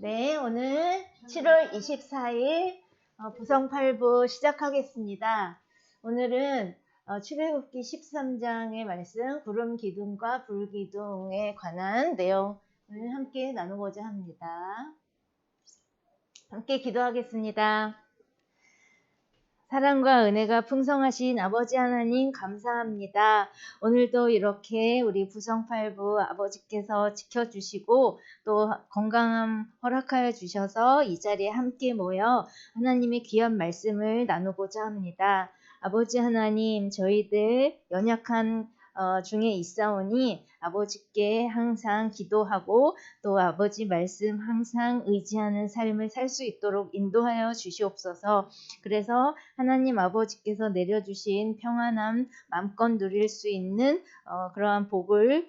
네, 오늘 7월 24일 부성8부 시작하겠습니다. 오늘은 출애굽기 13장의 말씀, 구름 기둥과 불 기둥에 관한 내용을 함께 나누고자 합니다. 함께 기도하겠습니다. 사랑과 은혜가 풍성하신 아버지 하나님 감사합니다. 오늘도 이렇게 우리 부성8부 아버지께서 지켜주시고 또 건강함 허락하여 주셔서 이 자리에 함께 모여 하나님의 귀한 말씀을 나누고자 합니다. 아버지 하나님, 저희들 연약한 중에 있사오니 아버지께 항상 기도하고 또 아버지 말씀 항상 의지하는 삶을 살 수 있도록 인도하여 주시옵소서. 그래서 하나님 아버지께서 내려주신 평안함 마음껏 누릴 수 있는 그러한 복을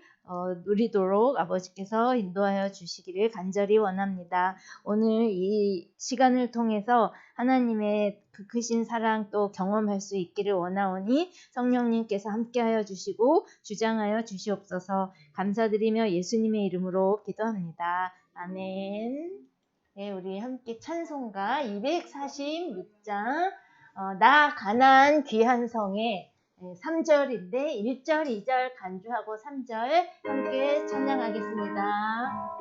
누리도록 아버지께서 인도하여 주시기를 간절히 원합니다. 오늘 이 시간을 통해서 하나님의 그 크신 사랑 또 경험할 수 있기를 원하오니 성령님께서 함께하여 주시고 주장하여 주시옵소서. 감사드리며 예수님의 이름으로 기도합니다. 아멘. 네, 우리 함께 찬송가 246장 나 가나안 귀한 성의 3절인데 1절, 2절 간주하고 3절 함께 찬양하겠습니다.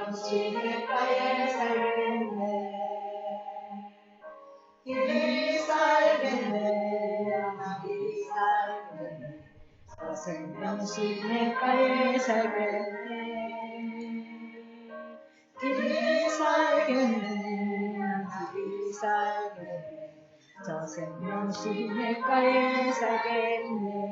생명시내가에 살겠네. 길이 살겠네. 길이 살겠네. 저 생명시내가에 살겠네.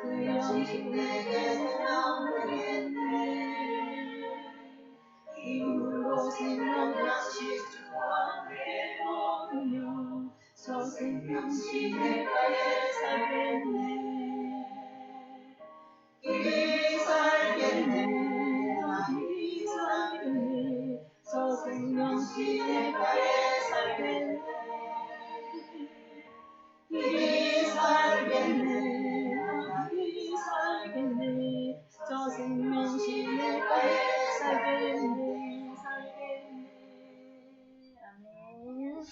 그 영식 내게 생명되겠네. 이물로 생명같이 주함에 얻으며 저 생명시 내가에 살겠네. 이 살겠네. 이 살겠네. 저 생명시 내가에 살겠네. 이 살겠네. 이 살겠네. 저 생명시 내가에 살겠네. 아멘.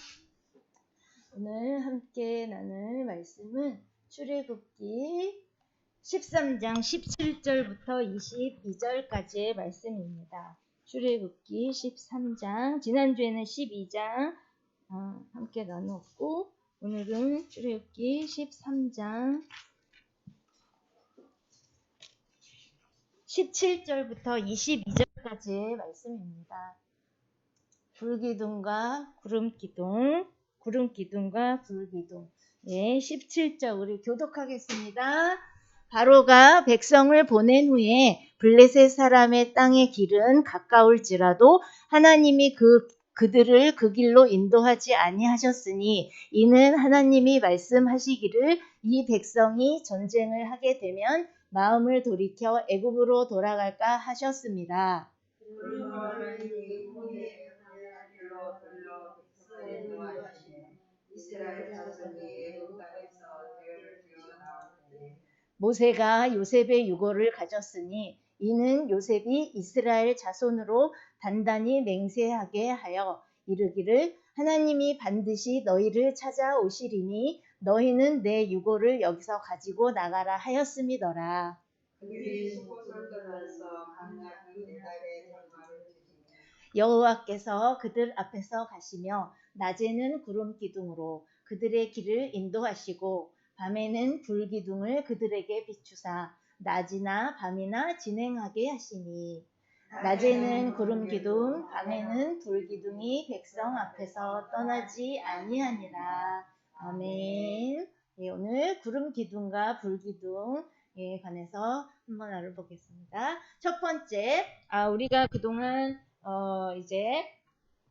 오늘 함께 나눌 말씀은 출애굽기 13장 17절부터 22절까지의 말씀입니다. 출애굽기 13장, 지난주에는 12장 함께 나눴고 오늘은 출애굽기 13장 17절부터 22절까지의 말씀입니다. 불기둥과 구름기둥, 구름기둥과 불기둥. 네, 17절 우리 교독하겠습니다. 바로가 백성을 보낸 후에 블레셋 사람의 땅의 길은 가까울지라도 하나님이 그들을 그 길로 인도하지 아니하셨으니 이는 하나님이 말씀하시기를 이 백성이 전쟁을 하게 되면 마음을 돌이켜 애굽으로 돌아갈까 하셨습니다. 모세가 요셉의 유고를 가졌으니 이는 요셉이 이스라엘 자손으로 단단히 맹세하게 하여 이르기를 하나님이 반드시 너희를 찾아오시리니 너희는 내 유고를 여기서 가지고 나가라 하였음이더라. 여호와께서 그들 앞에서 가시며 낮에는 구름 기둥으로 그들의 길을 인도하시고 밤에는 불 기둥을 그들에게 비추사 낮이나 밤이나 진행하게 하시니 낮에는 구름 기둥 밤에는 불 기둥이 백성 앞에서 떠나지 아니하니라. 아멘. 예, 오늘 구름 기둥과 불 기둥에 관해서 한번 알아보겠습니다. 첫 번째, 우리가 그동안 이제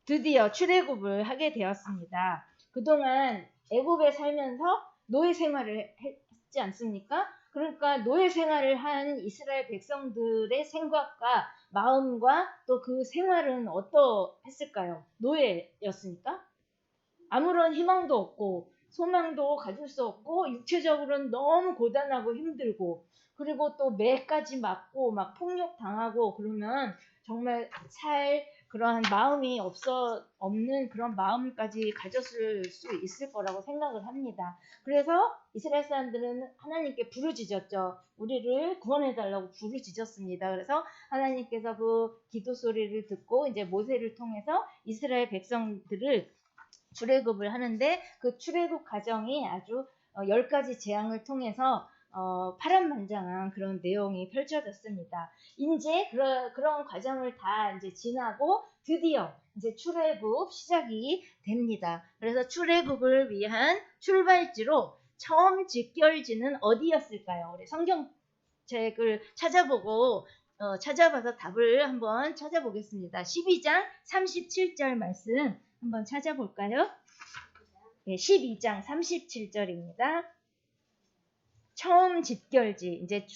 드디어 출애굽을 하게 되었습니다. 그동안 애굽에 살면서 노예 생활을 했지 않습니까? 그러니까 노예 생활을 한 이스라엘 백성들의 생각과 마음과 또 그 생활은 어떠했을까요? 노예였으니까 아무런 희망도 없고 소망도 가질 수 없고 육체적으로는 너무 고단하고 힘들고 그리고 또 매까지 맞고 막 폭력 당하고 그러면 정말 살 그러한 마음이 없는 그런 마음까지 가졌을 수 있을 거라고 생각을 합니다. 그래서 이스라엘 사람들은 하나님께 부르짖었죠. 우리를 구원해달라고 부르짖었습니다. 그래서 하나님께서 그 기도 소리를 듣고 이제 모세를 통해서 이스라엘 백성들을 출애굽을 하는데 그 출애굽 과정이 아주 10가지 재앙을 통해서 파란만장한 그런 내용이 펼쳐졌습니다. 이제 그런 과정을 다 이제 지나고 드디어 이제 출애굽 시작이 됩니다. 그래서 출애굽을 위한 출발지로 처음 직결지는 어디였을까요? 우리 성경책을 찾아봐서 답을 한번 찾아보겠습니다. 12장 37절 말씀 한번 찾아볼까요? 네, 12장 37절입니다. 처음 집결지, 이제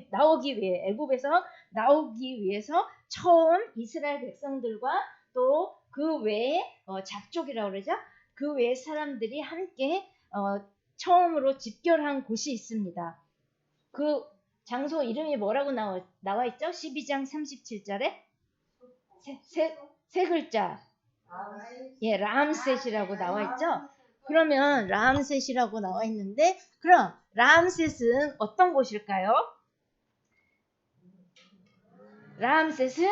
나오기 위해, 애굽에서 나오기 위해서 처음 이스라엘 백성들과 또 그 외에 잡족이라고 그러죠? 그 외에 사람들이 함께 처음으로 집결한 곳이 있습니다. 그 장소 이름이 뭐라고 나와 있죠? 12장 37절에 세 글자. 예, 라암셋이라고 나와 있죠? 그러면 라암셋이라고 나와 있는데 그럼 라암셋은 어떤 곳일까요? 라암셋은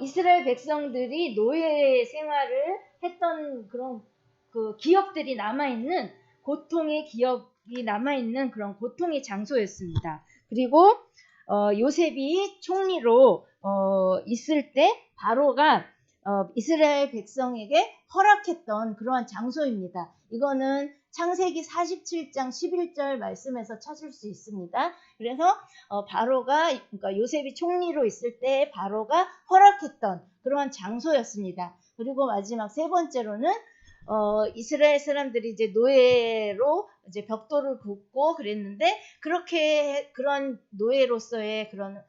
이스라엘 백성들이 노예 생활을 했던 그런 그 기억들이 남아있는 고통의 기억이 남아있는 그런 고통의 장소였습니다. 그리고 요셉이 총리로 있을 때 바로가 이스라엘 백성에게 허락했던 그러한 장소입니다. 이거는 창세기 47장 11절 말씀에서 찾을 수 있습니다. 그래서 바로가 그러니까 요셉이 총리로 있을 때 바로가 허락했던 그러한 장소였습니다. 그리고 마지막 세 번째로는 이스라엘 사람들이 이제 노예로 이제 벽돌을 굽고 그랬는데 그런 노예로서의 그런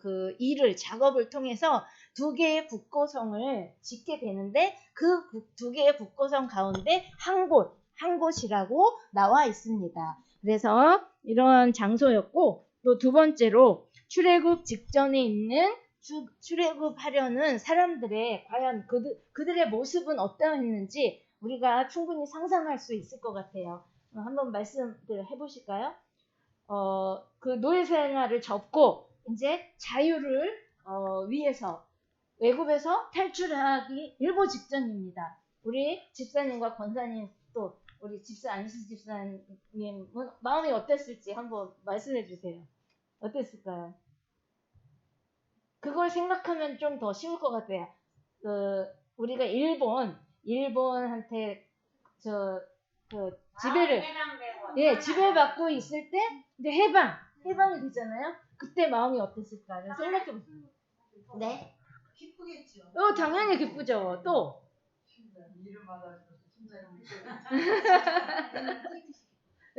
그 작업을 통해서 두 개의 국고성을 짓게 되는데 그 두 개의 국고성 가운데 한 곳이라고 나와 있습니다. 그래서 이런 장소였고 또 두 번째로 출애굽 직전에 있는 출애굽하려는 사람들의 과연 그들의 모습은 어떠했는지 우리가 충분히 상상할 수 있을 것 같아요. 한번 말씀을 해보실까요? 그 노예 생활을 접고 이제 자유를 위해서 외국에서 탈출하기 일보 직전입니다. 우리 집사님과 권사님 또 우리 안시 집사님은 마음이 어땠을지 한번 말씀해 주세요. 어땠을까요? 그걸 생각하면 좀 더 쉬울 것 같아요. 우리가 일본한테 지배를 예, 지배받고 있을 때 이제 해방이 되잖아요. 그때 마음이 어땠을까를 생각해 보세요. 네. 기쁘겠죠. 당연히 기쁘죠. 또 이름 받아서 심장이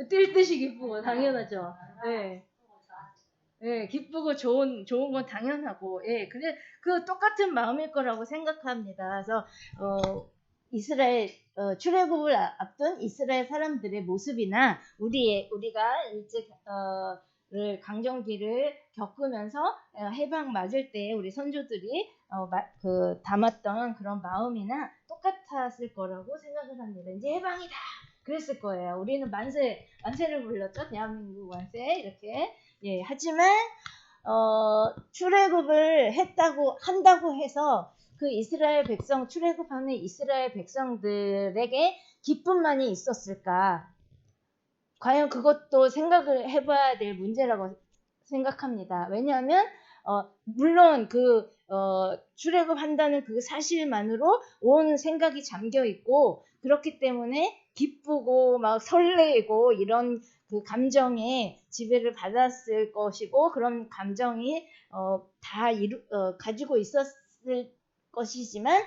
뛸 듯이 기쁘고 당연하죠. 예. 예, 기쁘고 좋은 건 당연하고, 예, 근데 그 똑같은 마음일 거라고 생각합니다. 그래서 이스라엘 출애굽을 앞둔 이스라엘 사람들의 모습이나 우리가 일제 를 강점기를 겪으면서 해방 맞을 때 우리 선조들이 담았던 그런 마음이나 똑같았을 거라고 생각을 합니다. 이제 해방이다. 그랬을 거예요. 우리는 만세를 불렀죠. 대한민국 만세 이렇게. 예, 하지만 출애굽을 한다고 해서 그 이스라엘 백성 출애굽하는 이스라엘 백성들에게 기쁨만이 있었을까? 과연 그것도 생각을 해봐야 될 문제라고 생각합니다. 왜냐하면 물론 출애굽한다는 그 사실만으로 온 생각이 잠겨 있고 그렇기 때문에 기쁘고 막 설레고 이런 그 감정에 지배를 받았을 것이고 그런 감정이 가지고 있었을 것이지만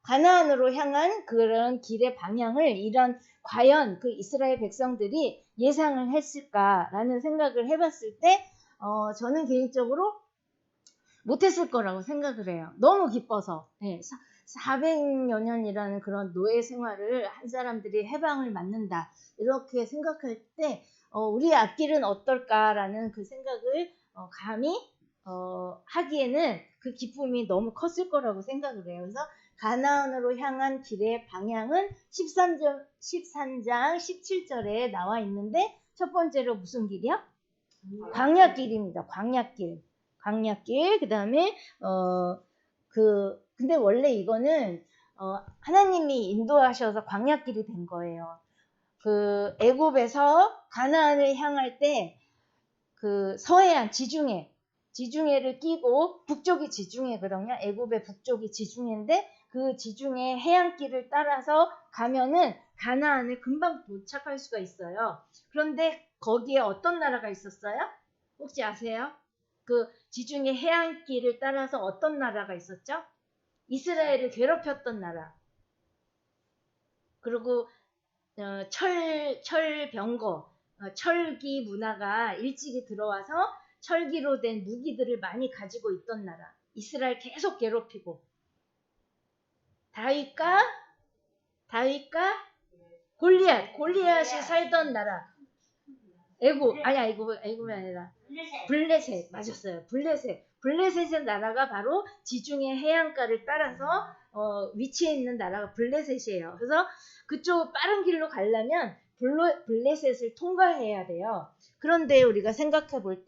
가나안으로 향한 그런 길의 방향을 과연 그 이스라엘 백성들이 예상을 했을까라는 생각을 해봤을 때 저는 개인적으로 못했을 거라고 생각을 해요. 너무 기뻐서. 네, 400여 년이라는 그런 노예 생활을 한 사람들이 해방을 맞는다. 이렇게 생각할 때 우리 앞길은 어떨까라는 그 생각을 감히 하기에는 그 기쁨이 너무 컸을 거라고 생각을 해요. 그래서 가나안으로 향한 길의 방향은 13장 17절에 나와 있는데 첫 번째로 무슨 길이요? 광야길입니다. 광야길. 그다음에 근데 원래 이거는 하나님이 인도하셔서 광야길이 된 거예요. 그 애굽에서 가나안을 향할 때 그 서해안 지중해를 끼고 북쪽이 지중해거든요. 애굽의 북쪽이 지중해인데 그 지중해 해안길을 따라서 가면은 가나안을 금방 도착할 수가 있어요. 그런데 거기에 어떤 나라가 있었어요? 혹시 아세요? 그 지중해 해안길을 따라서 어떤 나라가 있었죠? 이스라엘을 괴롭혔던 나라. 그리고 철병거, 철기 문화가 일찍이 들어와서 철기로 된 무기들을 많이 가지고 있던 나라. 이스라엘 계속 괴롭히고. 다윗과 골리앗이 살던 나라. 애굽이 아니라 블레셋 맞았어요. 블레셋의 나라가 바로 지중해 해안가를 따라서 위치해 있는 나라가 블레셋이에요. 그래서 그쪽 빠른 길로 가려면 블레셋을 통과해야 돼요. 그런데 우리가 생각할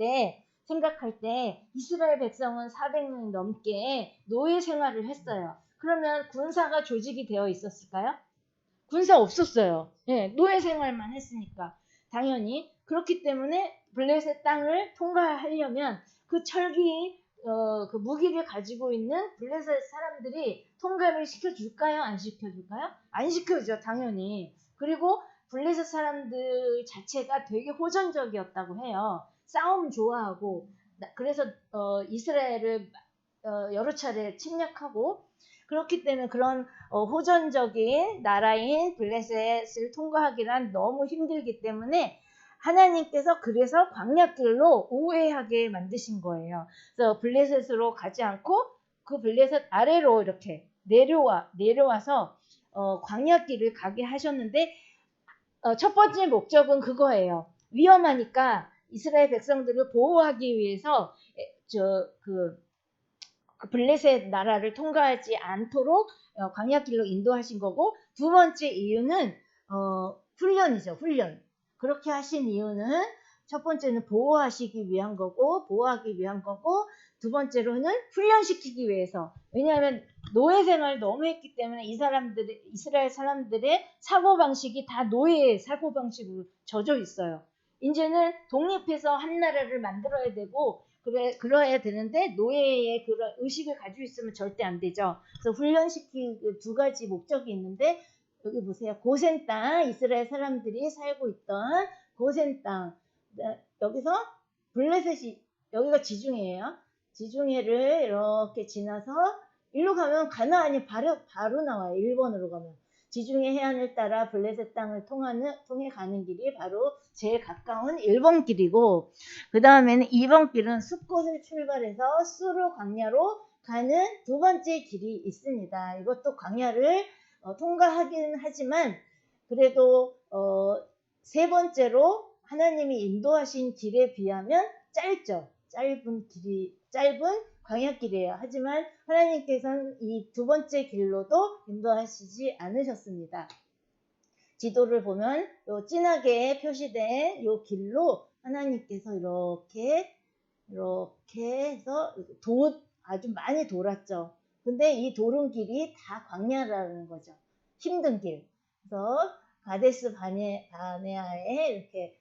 때 이스라엘 백성은 400년 넘게 노예 생활을 했어요. 그러면 군사가 조직이 되어 있었을까요? 군사 없었어요. 네, 노예 생활만 했으니까. 당연히 그렇기 때문에 블레셋 땅을 통과하려면 그 그 무기를 가지고 있는 블레셋 사람들이 통과를 시켜줄까요? 안 시켜줄까요? 안 시켜줘, 당연히. 그리고 블레셋 사람들 자체가 되게 호전적이었다고 해요. 싸움 좋아하고, 그래서 이스라엘을 여러 차례 침략하고, 그렇기 때문에 그런 호전적인 나라인 블레셋을 통과하기란 너무 힘들기 때문에 하나님께서 그래서 광야길로 우회하게 만드신 거예요. 그래서 블레셋으로 가지 않고 그 블레셋 아래로 이렇게 내려와서 광야길을 가게 하셨는데 첫 번째 목적은 그거예요. 위험하니까 이스라엘 백성들을 보호하기 위해서 그 블레셋 나라를 통과하지 않도록 광야길로 인도하신 거고, 두 번째 이유는 훈련이죠. 훈련. 그렇게 하신 이유는 첫 번째는 보호하기 위한 거고, 두 번째로는 훈련시키기 위해서. 왜냐하면 노예 생활을 너무 했기 때문에 이스라엘 사람들의 사고방식이 다 노예의 사고방식으로 젖어 있어요. 이제는 독립해서 한 나라를 만들어야 되고, 그래야 되는데 노예의 그런 의식을 가지고 있으면 절대 안 되죠. 그래서 훈련시키는 두 가지 목적이 있는데 여기 보세요. 고센 땅, 이스라엘 사람들이 살고 있던 고센 땅. 여기서 블레셋이, 여기가 지중해예요. 지중해를 이렇게 지나서 일로 가면 가나안이 바로 나와요. 일본으로 가면. 지중해 해안을 따라 블레셋 땅을 통해 가는 길이 바로 제일 가까운 1번 길이고, 그 다음에는 2번 길은 숫곳을 출발해서 수르 광야로 가는 두 번째 길이 있습니다. 이것도 광야를 통과하긴 하지만 그래도 세 번째로 하나님이 인도하신 길에 비하면 짧죠. 짧은 광야길이에요. 하지만 하나님께서는 이 두 번째 길로도 인도하시지 않으셨습니다. 지도를 보면 요 진하게 표시된 요 길로 하나님께서 이렇게 해서 아주 많이 돌았죠. 근데 이 도른 길이 다 광야라는 거죠. 힘든 길. 그래서 가데스 바네아에 이렇게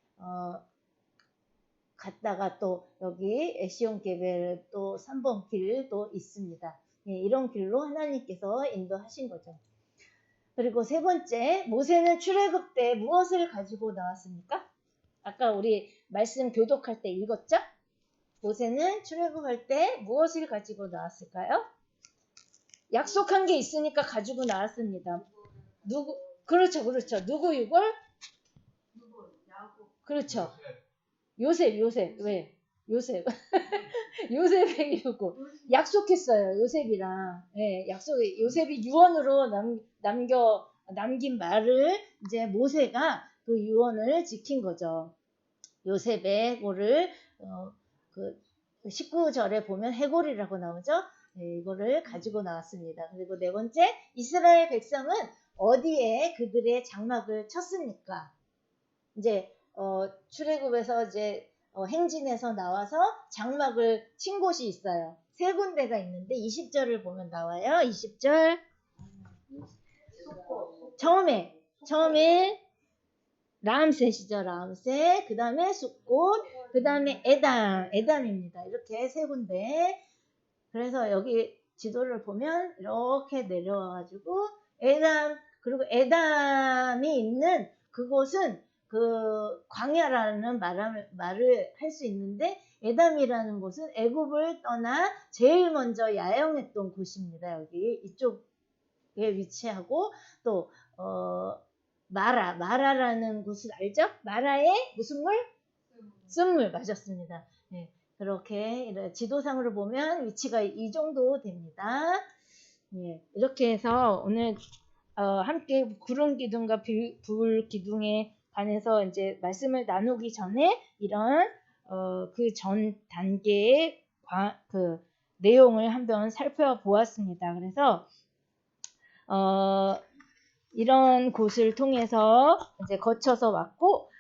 갔다가 또 여기 에시온 게벨 또 3번 길도 있습니다. 예, 이런 길로 하나님께서 인도하신 거죠. 그리고 세 번째, 모세는 출애굽 때 무엇을 가지고 나왔습니까? 아까 우리 말씀 교독할 때 읽었죠? 모세는 출애굽할 때 무엇을 가지고 나왔을까요? 약속한 게 있으니까 가지고 나왔습니다. 그렇죠. 누구 유골? 그렇죠. 요셉. 왜? 요셉. 요셉의 유골. 약속했어요. 요셉이랑. 예, 요셉이 유언으로 남긴 말을 이제 모세가 그 유언을 지킨 거죠. 요셉의 고를 그 19절에 보면 해골이라고 나오죠. 네, 이거를 가지고 나왔습니다. 그리고 네 번째, 이스라엘 백성은 어디에 그들의 장막을 쳤습니까? 이제 출애굽에서 이제 행진에서 나와서 장막을 친 곳이 있어요. 세 군데가 있는데 20절을 보면 나와요. 20절. 처음에 라암셋이죠. 라암셋. 그 다음에 숫꽃. 그 다음에 에담입니다. 이렇게 세 군데. 그래서 여기 지도를 보면 이렇게 내려와가지고 그리고 에담이 있는 그곳은 그 광야라는 말을 할 수 있는데, 에담이라는 곳은 애굽을 떠나 제일 먼저 야영했던 곳입니다. 여기 이쪽에 위치하고, 또 마라라는 곳을 알죠? 마라의 무슨 물? 쓴물 맞았습니다. 네, 그렇게 지도상으로 보면 위치가 이 정도 됩니다. 네, 이렇게 해서 오늘 함께 구름 기둥과 불 기둥에 관해서 이제 말씀을 나누기 전에 이런 그 전 단계의 그 내용을 한번 살펴보았습니다. 그래서 이런 곳을 통해서 이제 거쳐서 왔고,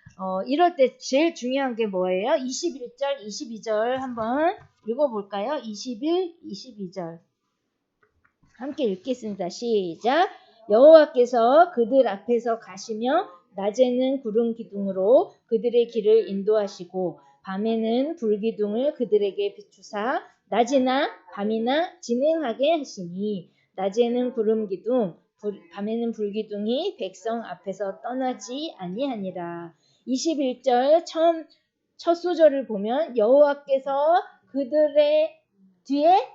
이럴 때 제일 중요한 게 뭐예요? 21절, 22절 한번 읽어볼까요? 21, 22절. 함께 읽겠습니다. 시작. 여호와께서 그들 앞에서 가시며 낮에는 구름 기둥으로 그들의 길을 인도하시고 밤에는 불 기둥을 그들에게 비추사 낮이나 밤이나 진행하게 하시니 낮에는 구름 기둥 밤에는 불 기둥이 백성 앞에서 떠나지 아니하니라. 21절 첫 소절을 보면 여호와께서 그들의 뒤에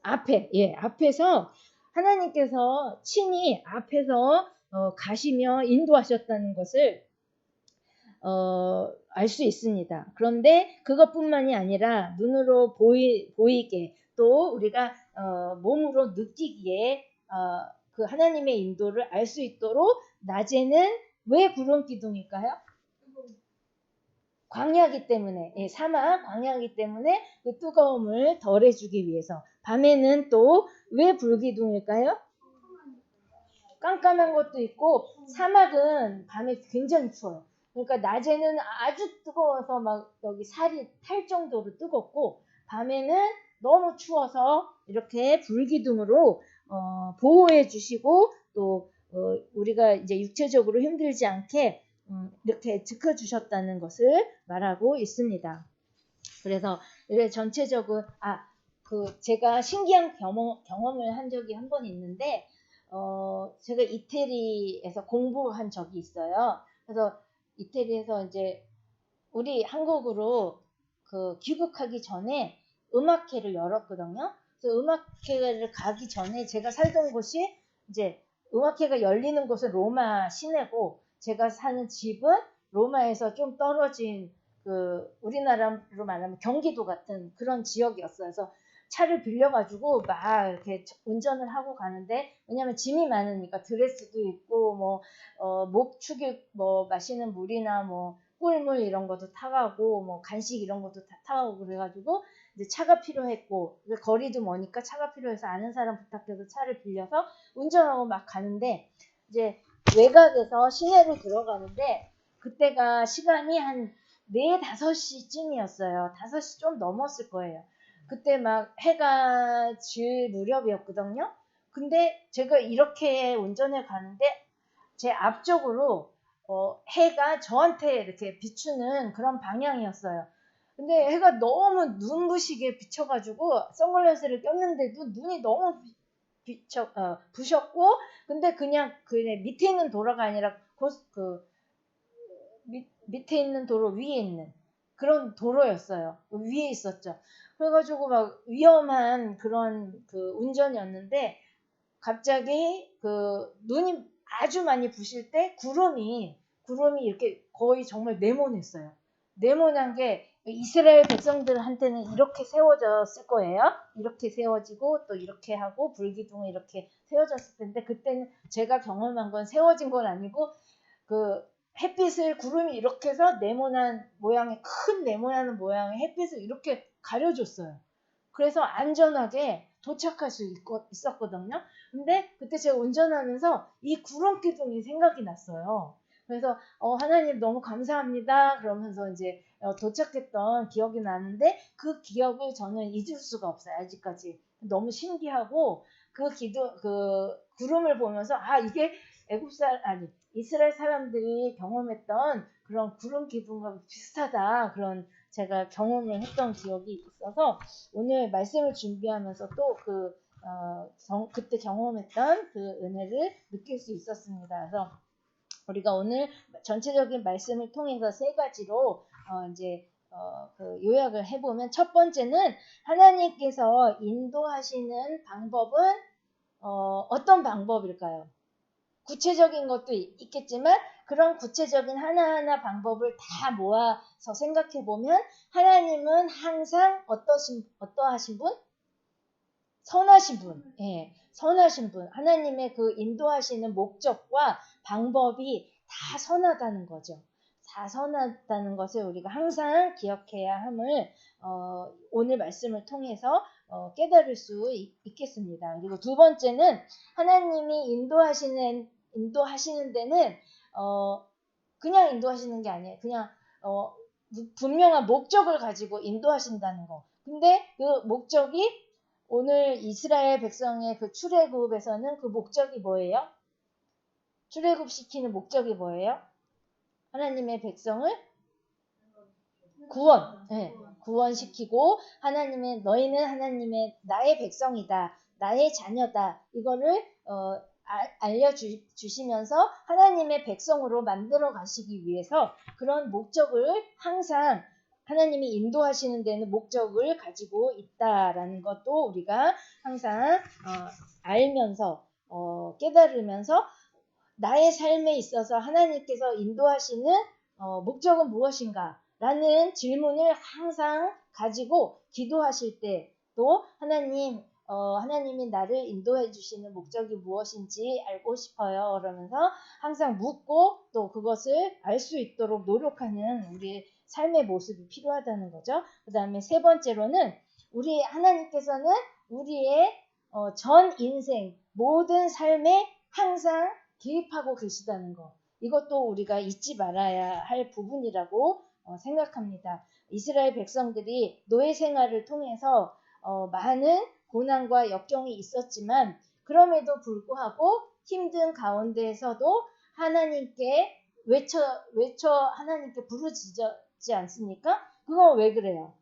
앞에서 하나님께서 친히 앞에서 가시며 인도하셨다는 것을 알 수 있습니다. 그런데 그것뿐만이 아니라 눈으로 보이게 또 우리가 몸으로 느끼기에 그 하나님의 인도를 알 수 있도록 낮에는 왜 구름 기둥일까요? 광야기 때문에, 사막 광야기 때문에 그 뜨거움을 덜해주기 위해서. 밤에는 또 왜 불기둥일까요? 깜깜한 것도 있고 사막은 밤에 굉장히 추워요. 그러니까 낮에는 아주 뜨거워서 막 여기 살이 탈 정도로 뜨겁고 밤에는 너무 추워서 이렇게 불기둥으로 보호해 주시고 또 우리가 이제 육체적으로 힘들지 않게 이렇게 지켜주셨다는 것을 말하고 있습니다. 그래서 이게 전체적으로 제가 신기한 경험을 한 적이 한 번 있는데 제가 이태리에서 공부한 적이 있어요. 그래서 이태리에서 이제 우리 한국으로 그 귀국하기 전에 음악회를 열었거든요. 그래서 음악회를 가기 전에 제가 살던 곳이 이제 음악회가 열리는 곳은 로마 시내고 제가 사는 집은 로마에서 좀 떨어진 그 우리나라로 말하면 경기도 같은 그런 지역이었어요. 그래서 차를 빌려가지고 막 이렇게 운전을 하고 가는데 왜냐면 짐이 많으니까 드레스도 있고 뭐 목축일 뭐 마시는 물이나 뭐 꿀물 이런 것도 타가고 뭐 간식 이런 것도 다 타가고 그래가지고 이제 차가 필요했고 거리도 머니까 차가 필요해서 아는 사람 부탁해서 차를 빌려서 운전하고 막 가는데 이제 외곽에서 시내로 들어가는데 그때가 시간이 한 4, 5시쯤이었어요. 5시 좀 넘었을 거예요. 그때 막 해가 질 무렵이었거든요. 근데 제가 이렇게 운전해 가는데 제 앞쪽으로 해가 저한테 이렇게 비추는 그런 방향이었어요. 근데 해가 너무 눈부시게 비쳐가지고 선글라스를 꼈는데도 눈이 너무 부셨고 근데 그냥 밑에 있는 도로가 아니라 밑에 있는 도로 위에 있는 그런 도로였어요. 위에 있었죠. 그래가지고 막 위험한 그런 그 운전이었는데 갑자기 그 눈이 아주 많이 부실 때 구름이 이렇게 거의 정말 네모냈어요. 네모난 게 이스라엘 백성들한테는 이렇게 세워졌을 거예요. 이렇게 세워지고 또 이렇게 하고 불기둥이 이렇게 세워졌을 텐데 그때는 제가 경험한 건 세워진 건 아니고 그 햇빛을 구름이 이렇게 해서 네모난 모양의 큰 네모나는 모양의 햇빛을 이렇게 가려줬어요. 그래서 안전하게 도착할 수 있었거든요. 근데 그때 제가 운전하면서 이 구름 기둥이 생각이 났어요. 그래서 하나님 너무 감사합니다. 그러면서 이제 도착했던 기억이 나는데 그 기억을 저는 잊을 수가 없어요. 아직까지 너무 신기하고 그 구름을 보면서 이게 이스라엘 사람들이 경험했던 그런 구름 기둥과 비슷하다 그런 제가 경험을 했던 기억이 있어서 오늘 말씀을 준비하면서 또 그때 경험했던 그 은혜를 느낄 수 있었습니다. 그래서 우리가 오늘 전체적인 말씀을 통해서 3가지로 그 요약을 해보면 첫 번째는 하나님께서 인도하시는 방법은 어떤 방법일까요? 구체적인 것도 있겠지만 그런 구체적인 하나하나 방법을 다 모아서 생각해 보면 하나님은 항상 어떠하신 분? 선하신 분. 예. 선하신 분. 하나님의 그 인도하시는 목적과 방법이 다 선하다는 거죠. 다 선하다는 것을 우리가 항상 기억해야 함을 오늘 말씀을 통해서 깨달을 수 있겠습니다. 그리고 두 번째는 하나님이 인도하시는 데는 그냥 인도하시는 게 아니에요. 그냥 분명한 목적을 가지고 인도하신다는 거. 근데 그 목적이 오늘 이스라엘 백성의 그 출애굽에서는 그 목적이 뭐예요? 출애굽시키는 목적이 뭐예요? 하나님의 백성을 구원시키고 너희는 나의 백성이다. 나의 자녀다. 이거를 알려주시면서 하나님의 백성으로 만들어 가시기 위해서 그런 목적을 항상 하나님이 인도하시는 데는 목적을 가지고 있다라는 것도 우리가 항상 알면서 깨달으면서 나의 삶에 있어서 하나님께서 인도하시는 목적은 무엇인가? 라는 질문을 항상 가지고 기도하실 때 또 하나님이 나를 인도해 주시는 목적이 무엇인지 알고 싶어요. 그러면서 항상 묻고 또 그것을 알 수 있도록 노력하는 우리의 삶의 모습이 필요하다는 거죠. 그 다음에 3번째로는 하나님께서는 우리의 전 인생 모든 삶에 항상 개입하고 계시다는 거. 이것도 우리가 잊지 말아야 할 부분이라고 생각합니다. 이스라엘 백성들이 노예 생활을 통해서 많은 고난과 역경이 있었지만 그럼에도 불구하고 힘든 가운데에서도 하나님께 외쳐 하나님께 부르짖지 않습니까? 그건 왜 그래요?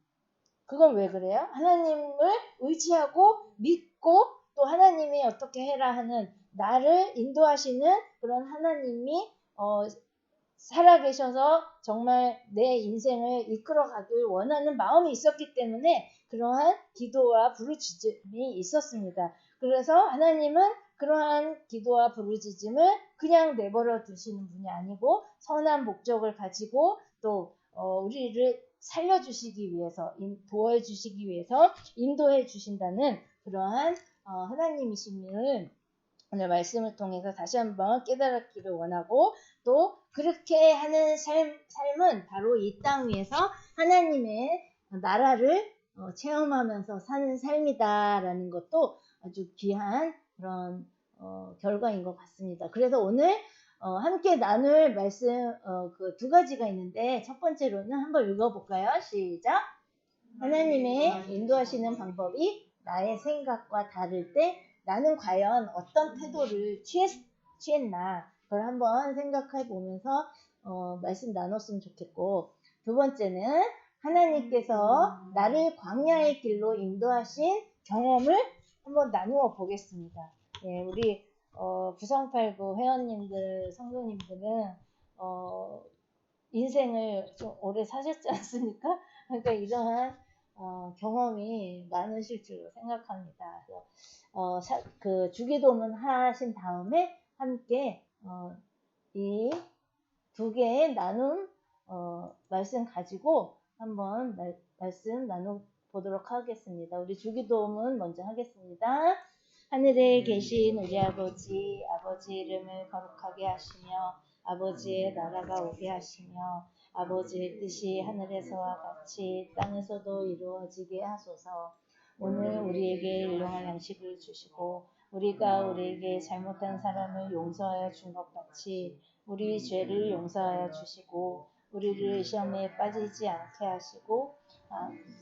하나님을 의지하고 믿고 또 하나님이 어떻게 해라 하는 나를 인도하시는 그런 하나님이 살아계셔서 정말 내 인생을 이끌어가길 원하는 마음이 있었기 때문에 그러한 기도와 부르짖음이 있었습니다. 그래서 하나님은 그러한 기도와 부르짖음을 그냥 내버려 두시는 분이 아니고 선한 목적을 가지고 또 우리를 살려주시기 위해서 도와주시기 위해서 인도해 주신다는 그러한 하나님이심을 오늘 말씀을 통해서 다시 한번 깨달았기를 원하고 또 그렇게 하는 삶은 바로 이 땅 위에서 하나님의 나라를 체험하면서 사는 삶이다라는 것도 아주 귀한 그런 결과인 것 같습니다. 그래서 오늘 함께 나눌 말씀 그 두 가지가 있는데 첫 번째로는 한번 읽어볼까요? 시작! 하나님의 인도하시는 방법이 나의 생각과 다를 때 나는 과연 어떤 태도를 취했나 그걸 한번 생각해 보면서 말씀 나눴으면 좋겠고 두 번째는 하나님께서 나를 광야의 길로 인도하신 경험을 한번 나누어 보겠습니다. 예, 우리 구성팔구 회원님들 성도님들은 인생을 좀 오래 사셨지 않습니까? 그러니까 이러한 경험이 많으실 줄 생각합니다. 그래서 그 주기도문 하신 다음에 함께 이 두 개의 나눔 말씀 가지고 한번 말씀 나눠보도록 하겠습니다. 우리 주기도문 먼저 하겠습니다. 하늘에 계신 우리 아버지, 아버지 이름을 거룩하게 하시며 아버지의 나라가 오게 하시며 아버지의 뜻이 하늘에서와 같이 땅에서도 이루어지게 하소서. 오늘 우리에게 일용할 양식을 주시고 우리가 우리에게 잘못한 사람을 용서하여 준 것 같이 우리 죄를 용서하여 주시고 우리를 시험에 빠지지 않게 하시고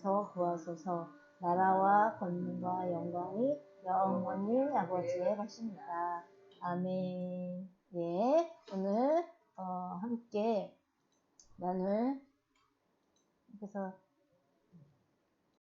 서 구하소서. 나라와 권능과 영광이 영원히 아버지의 것입니다. 아멘. 예, 오늘 함께 나눌 그래서